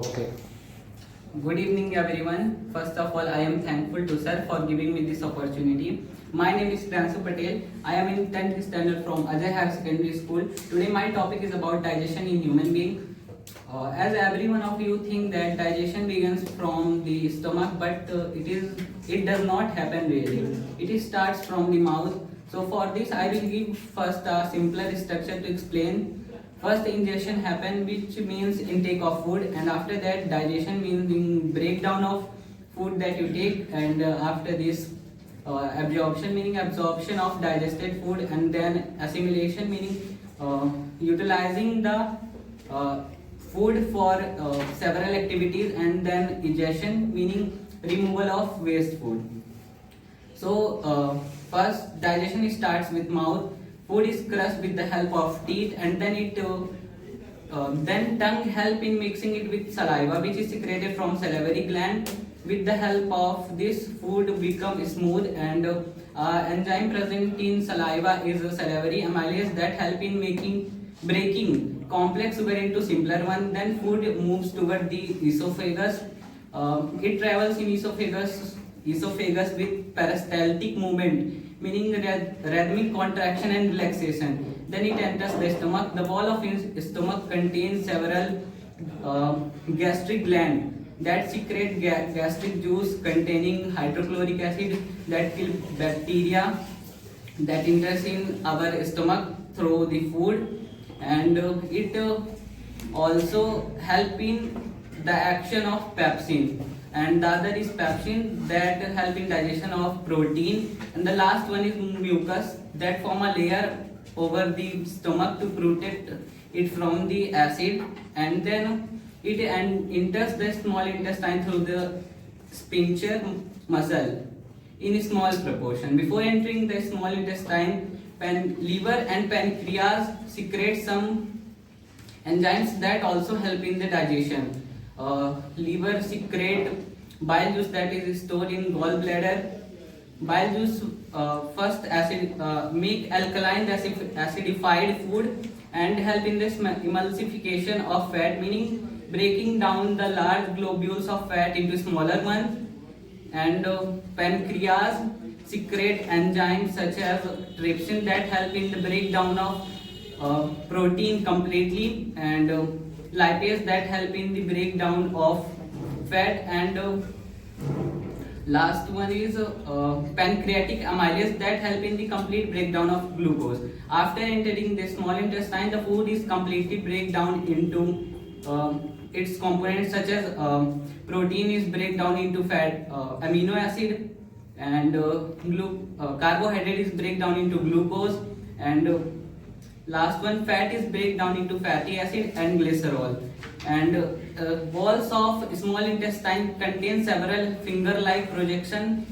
Okay. Good evening, everyone. First of all, I am thankful to sir for giving me this opportunity. My name is Pransu Patel. I am in 10th standard from Ajay Higher Secondary School. Today, my topic is about digestion in human being. As every one of you think that digestion begins from the stomach, but it does not happen really. It starts from the mouth. So for this, I will give first a simpler structure to explain. First ingestion happen, which means intake of food, and after that digestion means breakdown of food that you take, and after this absorption meaning absorption of digested food, and then assimilation meaning utilizing the food for several activities, and then egestion meaning removal of waste food. So first digestion starts with mouth. Food is crushed with the help of teeth, and then tongue help in mixing it with saliva, which is secreted from salivary gland. With the help of this, food become smooth, and enzyme present in saliva is a salivary amylase that help in breaking complex sugar into simpler one. Then food moves toward the esophagus. It travels in esophagus with peristaltic movement, meaning rhythmic contraction and relaxation. Then it enters the stomach. The wall of stomach contains several gastric glands that secrete gastric juice containing hydrochloric acid that kill bacteria that enters in our stomach through the food, and it also help in the action of pepsin, and the other is pepsin that help in digestion of protein, and the last one is mucus that form a layer over the stomach to protect it from the acid, and then it enters the small intestine through the sphincter muscle in a small proportion. Before entering the small intestine, liver and pancreas secrete some enzymes that also help in the digestion. Liver secrete bile juice that is stored in gallbladder. Bile juice first make alkaline acidified food and help in this emulsification of fat, meaning breaking down the large globules of fat into smaller ones. And pancreas secrete enzymes such as trypsin that help in the breakdown of protein completely, and lipase that help in the breakdown of fat, and last one is pancreatic amylase that help in the complete breakdown of glucose. After entering the small intestine, the food is completely break down into its components, such as protein is break down into fat, amino acid, and carbohydrate is break down into glucose, and last one fat is break down into fatty acid and glycerol. And walls of small intestine contain several finger-like projection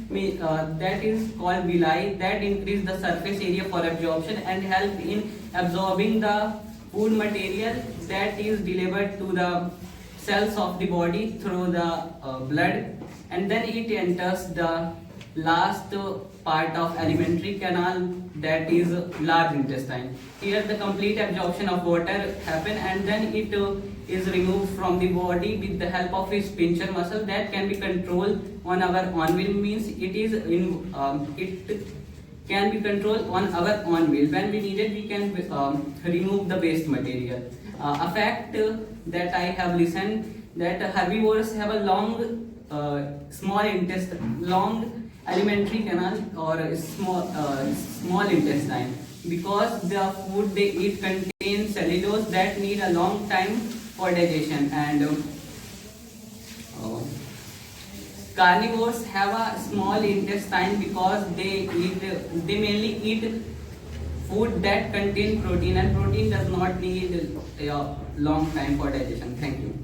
that is called villi that increase the surface area for absorption and help in absorbing the food material that is delivered to the cells of the body through the blood, and then it enters the last part of alimentary canal, that is large intestine. Here the complete absorption of water happen, and then it is removed from the body with the help of a sphincter muscle that can be controlled on our own will, means it can be controlled on our own will. When we need it, we can remove the waste material. A fact that I have listened, that herbivores have a long alimentary canal or small intestine, because the food they eat contains cellulose that need a long time for digestion, and carnivores have a small intestine because they mainly eat food that contain protein, and protein does not need a long time for digestion. Thank you.